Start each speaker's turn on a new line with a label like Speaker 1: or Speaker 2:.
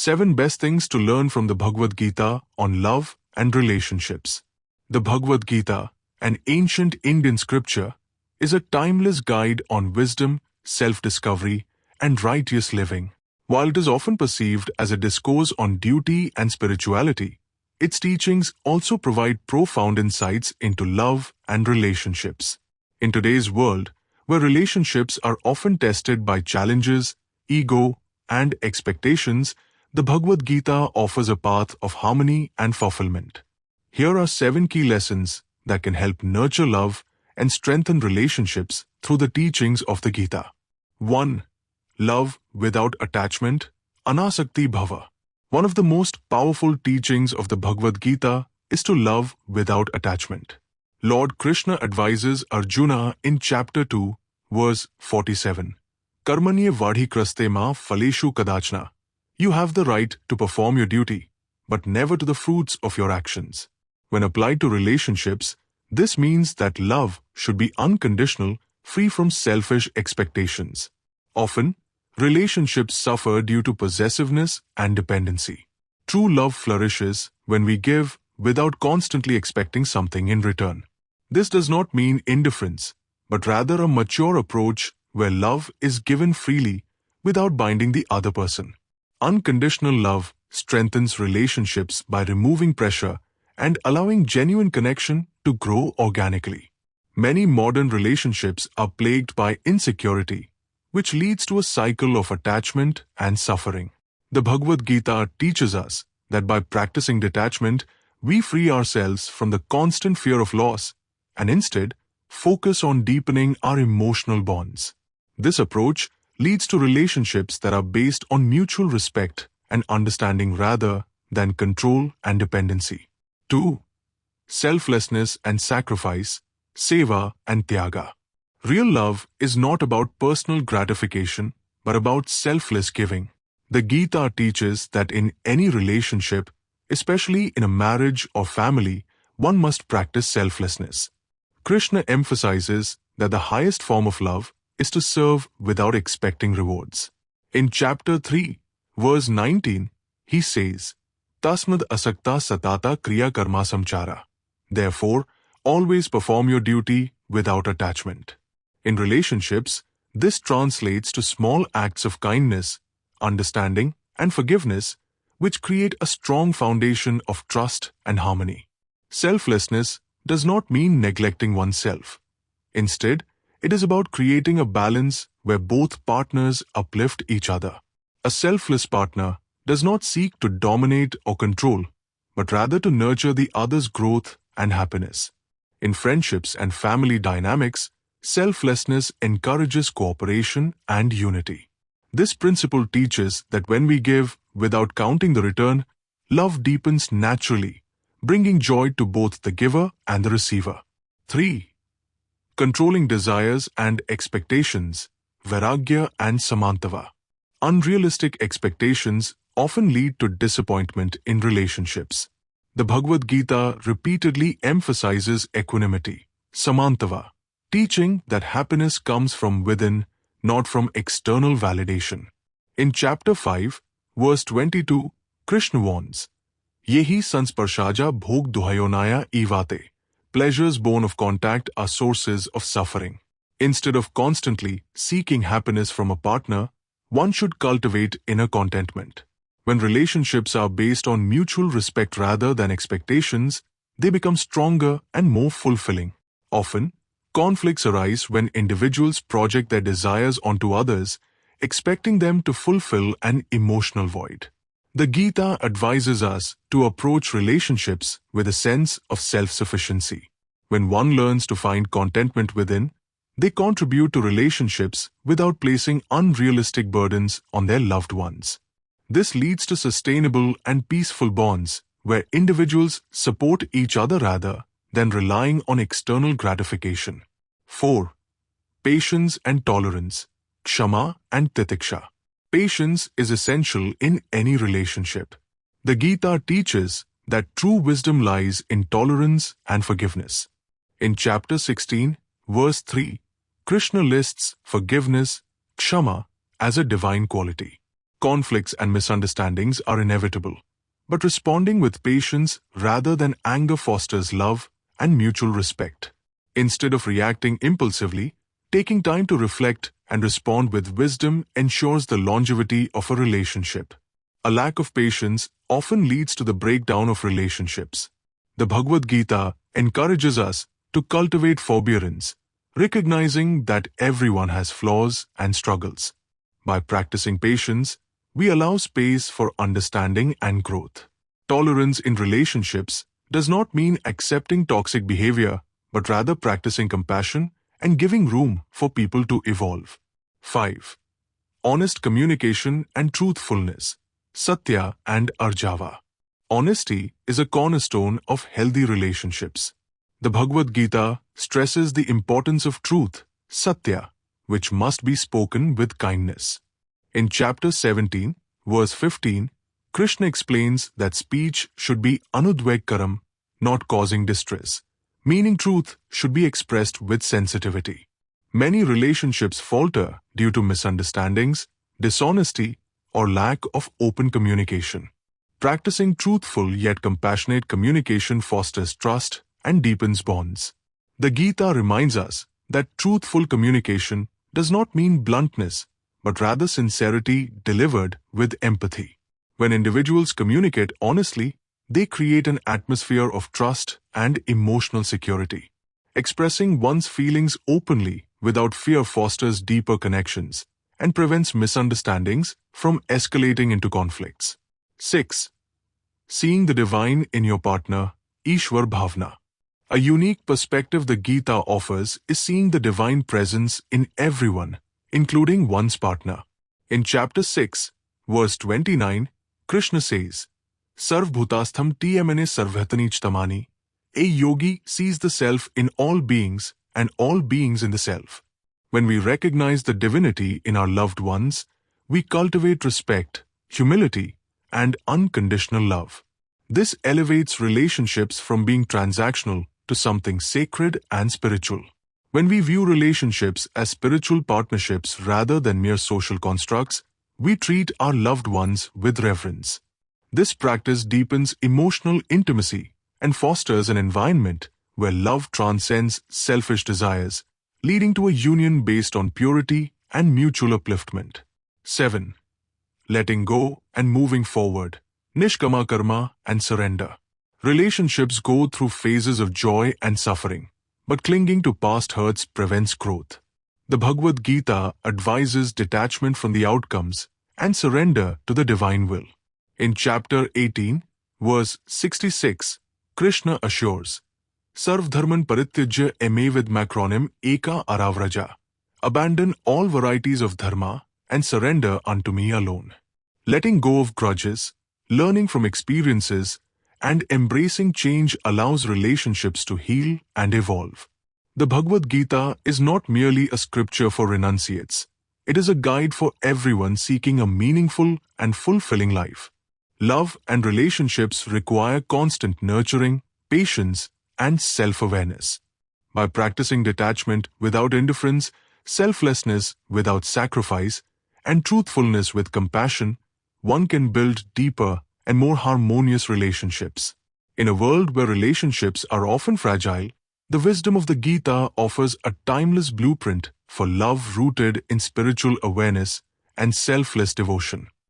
Speaker 1: 7 Best Things to Learn from the Bhagavad Gita on Love and Relationships. The Bhagavad Gita, an ancient Indian scripture, is a timeless guide on wisdom, self-discovery, and righteous living. While it is often perceived as a discourse on duty and spirituality, its teachings also provide profound insights into love and relationships. In today's world, where relationships are often tested by challenges, ego, and expectations, the Bhagavad Gita offers a path of harmony and fulfillment. Here are 7 key lessons that can help nurture love and strengthen relationships through the teachings of the Gita. 1. Love without attachment, anasakti bhava. One of the most powerful teachings of the Bhagavad Gita is to love without attachment. Lord Krishna advises Arjuna in chapter 2, verse 47. Karmanye vadhikraste ma phaleshu kadachna. You have the right to perform your duty, but never to the fruits of your actions. When applied to relationships, this means that love should be unconditional, free from selfish expectations. Often, relationships suffer due to possessiveness and dependency. True love flourishes when we give without constantly expecting something in return. This does not mean indifference, but rather a mature approach where love is given freely without binding the other person. Unconditional love strengthens relationships by removing pressure and allowing genuine connection to grow organically. Many modern relationships are plagued by insecurity, which leads to a cycle of attachment and suffering. The Bhagavad Gita teaches us that by practicing detachment, we free ourselves from the constant fear of loss and instead focus on deepening our emotional bonds. This approach leads to relationships that are based on mutual respect and understanding rather than control and dependency. 2. Selflessness and sacrifice, seva and tyaga. Real love is not about personal gratification, but about selfless giving. The Gita teaches that in any relationship, especially in a marriage or family, one must practice selflessness. Krishna emphasizes that the highest form of love is to serve without expecting rewards. In chapter 3, verse 19, he says, Tasmad asakta satata kriya karma samchara. Therefore, always perform your duty without attachment. In relationships, this translates to small acts of kindness, understanding, and forgiveness, which create a strong foundation of trust and harmony. Selflessness does not mean neglecting oneself. Instead, it is about creating a balance where both partners uplift each other. A selfless partner does not seek to dominate or control, but rather to nurture the other's growth and happiness. In friendships and family dynamics, selflessness encourages cooperation and unity. This principle teaches that when we give without counting the return, love deepens naturally, bringing joy to both the giver and the receiver. 3. Controlling desires and expectations, vairagya and samantava. Unrealistic expectations often lead to disappointment in relationships. The Bhagavad Gita repeatedly emphasizes equanimity, samantava, teaching that happiness comes from within, not from external validation. In chapter 5, verse 22, Krishna warns, Yehi sansparshaja bhog duhayonaya ivate. Pleasures born of contact are sources of suffering. Instead of constantly seeking happiness from a partner, one should cultivate inner contentment. When relationships are based on mutual respect rather than expectations, they become stronger and more fulfilling. Often, conflicts arise when individuals project their desires onto others, expecting them to fulfill an emotional void. The Gita advises us to approach relationships with a sense of self-sufficiency. When one learns to find contentment within, they contribute to relationships without placing unrealistic burdens on their loved ones. This leads to sustainable and peaceful bonds where individuals support each other rather than relying on external gratification. 4. Patience and tolerance, kshama and titiksha. Patience is essential in any relationship. The Gita teaches that true wisdom lies in tolerance and forgiveness. In chapter 16, verse 3, Krishna lists forgiveness, kshama, as a divine quality. conflicts and misunderstandings are inevitable, but responding with patience rather than anger fosters love and mutual respect. Instead of reacting impulsively, taking time to reflect and respond with wisdom ensures the longevity of a relationship. A lack of patience often leads to the breakdown of relationships. The Bhagavad Gita encourages us to cultivate forbearance, recognizing that everyone has flaws and struggles. By practicing patience, we allow space for understanding and growth. Tolerance in relationships does not mean accepting toxic behavior, but rather practicing compassion and giving room for people to evolve. 5. Honest communication and truthfulness. Satya and Arjava. Honesty is a cornerstone of healthy relationships. The Bhagavad Gita stresses the importance of truth, Satya, which must be spoken with kindness. In chapter 17, verse 15, Krishna explains that speech should be anudvegkaram, not causing distress, meaning truth should be expressed with sensitivity. Many relationships falter due to misunderstandings, dishonesty, or lack of open communication. Practicing truthful yet compassionate communication fosters trust and deepens bonds. The Gita reminds us that truthful communication does not mean bluntness, but rather sincerity delivered with empathy. When individuals communicate honestly, they create an atmosphere of trust and emotional security. Expressing one's feelings openly without fear fosters deeper connections and prevents misunderstandings from escalating into conflicts. 6. Seeing the divine in your partner, Ishwar Bhavna. A unique perspective the Gita offers is seeing the divine presence in everyone, including one's partner. In chapter 6, verse 29, Krishna says, Sarv bhutastham tmane sarvhatani tamani. A yogi sees the self in all beings and all beings in the self. When we recognize the divinity in our loved ones, we cultivate respect, humility, and unconditional love. This elevates relationships from being transactional to something sacred and spiritual. When we view relationships as spiritual partnerships rather than mere social constructs, we treat our loved ones with reverence. This practice deepens emotional intimacy and fosters an environment where love transcends selfish desires, leading to a union based on purity and mutual upliftment. 7. Letting go and moving forward. Nishkama karma and surrender. Relationships go through phases of joy and suffering, but clinging to past hurts prevents growth. The Bhagavad Gita advises detachment from the outcomes and surrender to the divine will. In chapter 18, verse 66, Krishna assures, Sarv dharman parityajya emevid macronym eka aravraja. Abandon all varieties of dharma and surrender unto me alone. Letting go of grudges, learning from experiences, and embracing change allows relationships to heal and evolve. The Bhagavad Gita is not merely a scripture for renunciates. It is a guide for everyone seeking a meaningful and fulfilling life. Love and relationships require constant nurturing, patience, and self-awareness. By practicing detachment without indifference, selflessness without sacrifice, and truthfulness with compassion, one can build deeper and more harmonious relationships. In a world where relationships are often fragile, the wisdom of the Gita offers a timeless blueprint for love rooted in spiritual awareness and selfless devotion.